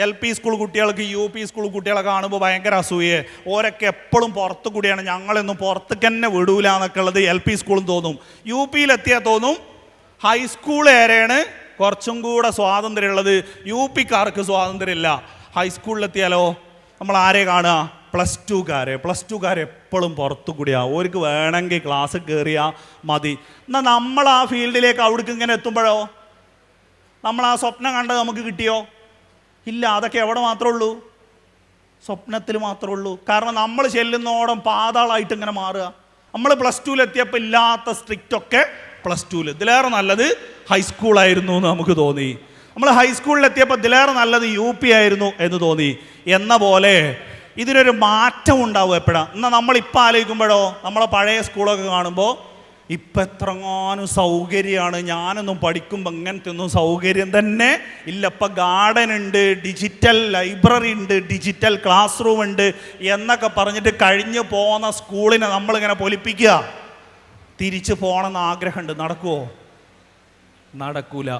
L P school കുട്ടികൾക്ക് U P school കുട്ടികളെ കാണുമ്പോൾ ഭയങ്കര അസൂയെ. ഓരൊക്കെ എപ്പോഴും പുറത്ത് കൂടിയാണ്, ഞങ്ങളൊന്നും പുറത്തേക്ക് തന്നെ വിടൂല എന്നൊക്കെ ഉള്ളത് എൽ പി സ്കൂളും തോന്നും. യു പിയിലെത്തിയാൽ തോന്നും ഹൈസ്കൂൾ ഏരെയാണ് കുറച്ചും കൂടെ സ്വാതന്ത്ര്യമുള്ളത്, യു പിക്കാർക്ക് സ്വാതന്ത്ര്യമില്ല. ഹൈസ്കൂളിലെത്തിയാലോ നമ്മൾ ആരെ കാണുക? പ്ലസ് ടുക്കാരെ എപ്പോഴും പുറത്തു കൂടിയാണ്. ഓർക്ക് വേണമെങ്കിൽ ക്ലാസ് കയറിയാൽ മതി. എന്നാൽ നമ്മൾ ആ ഫീൽഡിലേക്ക് അവിടേക്ക് ഇങ്ങനെ എത്തുമ്പോഴോ നമ്മൾ ആ സ്വപ്നം കണ്ടത് നമുക്ക് കിട്ടിയോ? ഇല്ല. അതൊക്കെ എവിടെ മാത്രമേ ഉള്ളൂ? സ്വപ്നത്തിൽ മാത്രമേ ഉള്ളൂ. കാരണം നമ്മൾ ചെല്ലുന്നോടം പാതാളായിട്ട് ഇങ്ങനെ മാറുക. നമ്മൾ പ്ലസ് ടുവിലെത്തിയപ്പോൾ ഇല്ലാത്ത സ്ട്രിക്റ്റൊക്കെ പ്ലസ് ടുവിൽ, ഇതിലേറെ നല്ലത് ഹൈസ്കൂളായിരുന്നു എന്ന് നമുക്ക് തോന്നി. നമ്മൾ ഹൈസ്കൂളിലെത്തിയപ്പോൾ ഇതിലേറെ നല്ലത് യു പി ആയിരുന്നു എന്ന് തോന്നി. എന്ന പോലെ ഇതിനൊരു മാറ്റം ഉണ്ടാവും എപ്പോഴാണ്. എന്നാൽ നമ്മളിപ്പോൾ ആലോചിക്കുമ്പോഴോ നമ്മളെ പഴയ സ്കൂളൊക്കെ കാണുമ്പോൾ ഇപ്പം എത്രങ്ങാനും സൗകര്യമാണ്. ഞാനൊന്നും പഠിക്കുമ്പോൾ ഇങ്ങനത്തെ ഒന്നും സൗകര്യം തന്നെ ഇല്ല. ഇപ്പം ഗാർഡൻ ഉണ്ട്, ഡിജിറ്റൽ ലൈബ്രറി ഉണ്ട്, ഡിജിറ്റൽ ക്ലാസ് റൂം ഉണ്ട് എന്നൊക്കെ പറഞ്ഞിട്ട് കഴിഞ്ഞു പോകുന്ന സ്കൂളിനെ നമ്മളിങ്ങനെ പൊലിപ്പിക്കുക. തിരിച്ചു പോകണമെന്ന് ആഗ്രഹമുണ്ട്. നടക്കുമോ? നടക്കൂല.